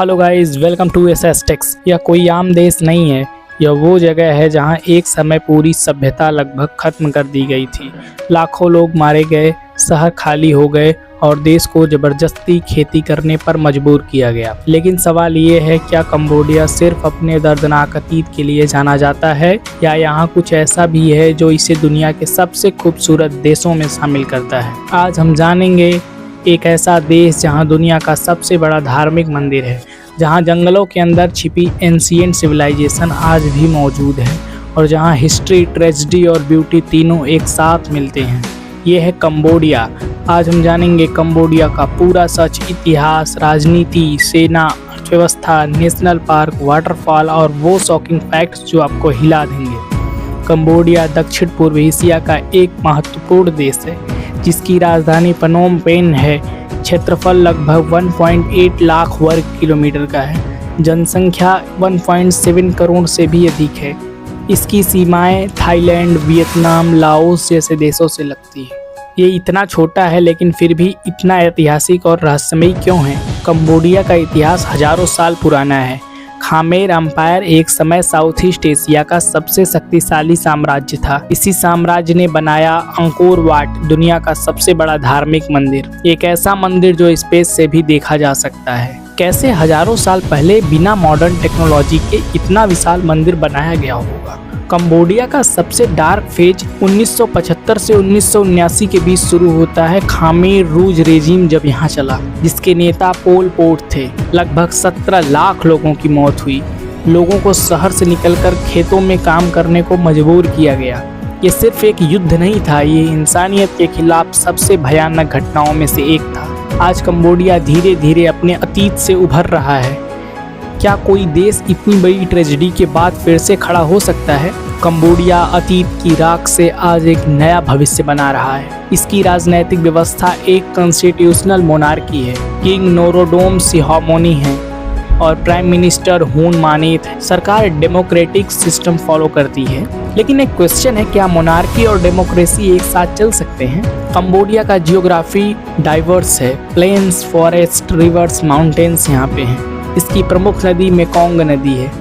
Hello guys, welcome to SS Techs. यह कोई आम देश नहीं है। यह वो जगह है जहां एक समय पूरी सभ्यता लगभग खत्म कर दी गई थी। लाखों लोग मारे गए, शहर खाली हो गए और देश को जबरदस्ती खेती करने पर मजबूर किया गया। लेकिन सवाल ये है, क्या कंबोडिया सिर्फ अपने दर्दनाक अतीत के लिए जाना जाता है या यहाँ कुछ ऐसा भी है जो इसे दुनिया के सबसे खूबसूरत देशों में शामिल करता है। आज हम जानेंगे एक ऐसा देश जहां दुनिया का सबसे बड़ा धार्मिक मंदिर है, जहां जंगलों के अंदर छिपी एंशिएंट सिविलाइजेशन आज भी मौजूद है और जहां हिस्ट्री, ट्रेजेडी और ब्यूटी तीनों एक साथ मिलते हैं। ये है कंबोडिया। आज हम जानेंगे कंबोडिया का पूरा सच, इतिहास, राजनीति, सेना, अर्थव्यवस्था, नेशनल पार्क, वाटरफॉल और वो शॉकिंग फैक्ट्स जो आपको हिला देंगे। कंबोडिया दक्षिण पूर्व एशिया का एक महत्वपूर्ण देश है जिसकी राजधानी पनोम पेन है। क्षेत्रफल लगभग 1.8 लाख वर्ग किलोमीटर का है। जनसंख्या 1.7 करोड़ से भी अधिक है। इसकी सीमाएं थाईलैंड, वियतनाम, लाओस जैसे देशों से लगती है। ये इतना छोटा है लेकिन फिर भी इतना ऐतिहासिक और रहस्यमयी क्यों है? कंबोडिया का इतिहास हजारों साल पुराना है। खामेर एम्पायर एक समय साउथ ईस्ट एशिया का सबसे शक्तिशाली साम्राज्य था। इसी साम्राज्य ने बनाया अंकोर वाट, दुनिया का सबसे बड़ा धार्मिक मंदिर। एक ऐसा मंदिर जो स्पेस से भी देखा जा सकता है। कैसे हजारों साल पहले बिना मॉडर्न टेक्नोलॉजी के इतना विशाल मंदिर बनाया गया होगा? कंबोडिया का सबसे डार्क फेज 1975 से 1979 के बीच शुरू होता है। खामेर रूज रेजिम जब यहाँ चला, जिसके नेता पोल पोट थे। लगभग 17 लाख लोगों की मौत हुई। लोगों को शहर से निकलकर खेतों में काम करने को मजबूर किया गया। ये सिर्फ एक युद्ध नहीं था, ये इंसानियत के खिलाफ सबसे भयानक घटनाओं में से एक था। आज कंबोडिया धीरे धीरे अपने अतीत से उभर रहा है। क्या कोई देश इतनी बड़ी ट्रेजेडी के बाद फिर से खड़ा हो सकता है? कंबोडिया अतीत की राख से आज एक नया भविष्य बना रहा है। इसकी राजनैतिक व्यवस्था एक कॉन्स्टिट्यूशनल मोनार्की है। किंग नोरोडोम सिहामोनी है और प्राइम मिनिस्टर हुन मानेत है। सरकार डेमोक्रेटिक सिस्टम फॉलो करती है। लेकिन एक क्वेश्चन है, क्या मोनार्की और डेमोक्रेसी एक साथ चल सकते हैं? कंबोडिया का जियोग्राफी डाइवर्स है। प्लेन्स, फॉरेस्ट, रिवर्स, माउंटेन्स यहाँ पे हैं। इसकी प्रमुख नदी मेकोंग नदी है।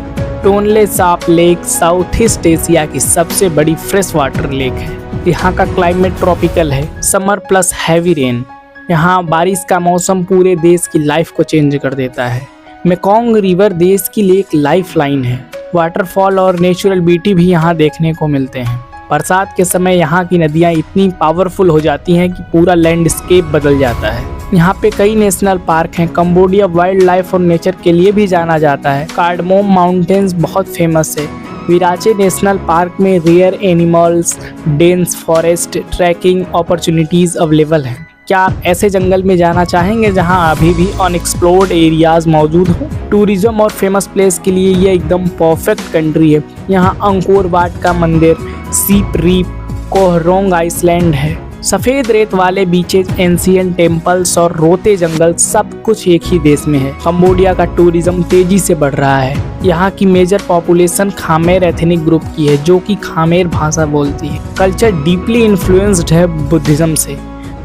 Tonle Sap lake south east Asia की सबसे बड़ी फ्रेश वाटर लेक है। यहाँ का क्लाइमेट ट्रॉपिकल है, समर प्लस हैवी रेन। यहाँ बारिश का मौसम पूरे देश की लाइफ को चेंज कर देता है। मेकोंग रिवर देश के लिए एक लाइफ लाइन है। वाटरफॉल और नेचुरल ब्यूटी भी यहाँ देखने को मिलते हैं। बरसात के समय यहाँ की नदियाँ इतनी पावरफुल हो जाती हैं कि पूरा लैंडस्केप बदल जाता है। यहाँ पे कई नेशनल पार्क हैं। कंबोडिया वाइल्ड लाइफ और नेचर के लिए भी जाना जाता है। कार्डमोम माउंटेन्स बहुत फेमस है। विराचे नेशनल पार्क में rare animals, dense forest, trekking opportunities available हैं। क्या आप ऐसे जंगल में जाना चाहेंगे जहाँ अभी भी अनएक्सप्लोर्ड एरियाज मौजूद हों? टूरिज्म और फेमस प्लेस के लिए ये एकदम परफेक्ट कंट्री है। यहाँ अंकोर वाट का मंदिर, सीप रीप, कोहरोंग आइसलैंड है। सफेद रेत वाले बीचेज, एंशिएंट टेम्पल्स और रोते जंगल, सब कुछ एक ही देश में है। कंबोडिया का टूरिज्म तेजी से बढ़ रहा है। यहाँ की मेजर पॉपुलेशन खामेर एथनिक ग्रुप की है, जो कि खामेर भाषा बोलती है। कल्चर डीपली इन्फ्लुएंस्ड है बुद्धिज्म से।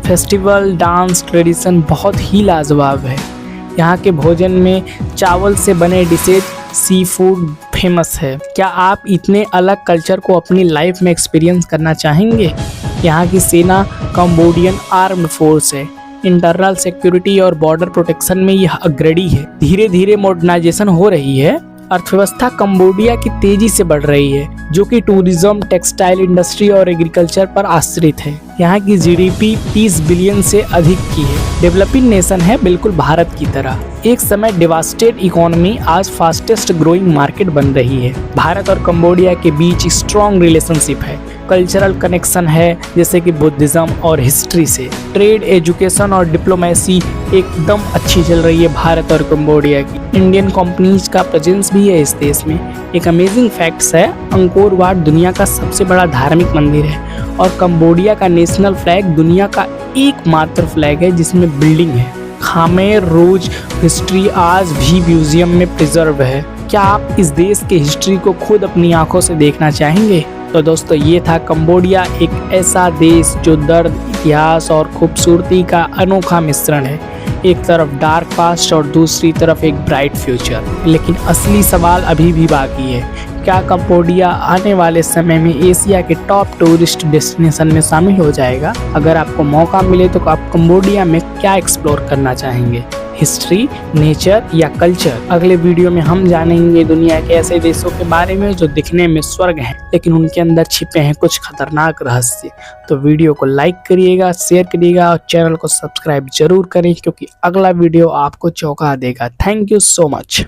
फेस्टिवल, डांस, ट्रेडिशन बहुत ही लाजवाब है। यहाँ के भोजन में चावल से बने डिशेज, सी फूड फेमस है। क्या आप इतने अलग कल्चर को अपनी लाइफ में एक्सपीरियंस करना चाहेंगे? यहाँ की सेना कंबोडियन आर्म्ड फोर्स है। इंटरनल सिक्योरिटी और बॉर्डर प्रोटेक्शन में यह अग्रणी है। धीरे धीरे मॉडर्नाइजेशन हो रही है। अर्थव्यवस्था कंबोडिया की तेजी से बढ़ रही है, जो कि टूरिज्म, टेक्सटाइल इंडस्ट्री और एग्रीकल्चर पर आश्रित है। यहाँ की जीडीपी 30 बिलियन से अधिक की है। डेवलपिंग नेशन है, बिल्कुल भारत की तरह। एक समय डिवास्टेड इकोनॉमी आज फास्टेस्ट ग्रोइंग मार्केट बन रही है। भारत और कंबोडिया के बीच स्ट्रॉन्ग रिलेशनशिप है। कल्चरल कनेक्शन है, जैसे कि बुद्धिज्म और हिस्ट्री से। ट्रेड, एजुकेशन और डिप्लोमेसी एकदम अच्छी चल रही है भारत और कंबोडिया की। इंडियन कंपनीज का प्रेजेंस भी है इस देश में। एक अमेजिंग फैक्ट्स है, अंकोर वाट दुनिया का सबसे बड़ा धार्मिक मंदिर है और कंबोडिया का नेशनल फ्लैग दुनिया का एकमात्र फ्लैग है जिसमें बिल्डिंग है। खामेर रूज हिस्ट्री आज भी म्यूजियम में प्रिजर्व है। क्या आप इस देश के हिस्ट्री को खुद अपनी आंखों से देखना चाहेंगे? तो दोस्तों, ये था कंबोडिया, एक ऐसा देश जो दर्द, इतिहास और खूबसूरती का अनोखा मिश्रण है। एक तरफ डार्क पास्ट और दूसरी तरफ एक ब्राइट फ्यूचर। लेकिन असली सवाल अभी भी बाकी है, क्या कंबोडिया आने वाले समय में एशिया के टॉप टूरिस्ट डेस्टिनेशन में शामिल हो जाएगा? अगर आपको मौका मिले तो आप कंबोडिया में क्या एक्सप्लोर करना चाहेंगे? हिस्ट्री, नेचर या कल्चर? अगले वीडियो में हम जानेंगे दुनिया के ऐसे देशों के बारे में जो दिखने में स्वर्ग हैं लेकिन उनके अंदर छिपे हैं कुछ खतरनाक रहस्य। तो वीडियो को लाइक करिएगा, शेयर करिएगा और चैनल को सब्सक्राइब जरूर करें क्योंकि अगला वीडियो आपको चौंका देगा। Thank you so much.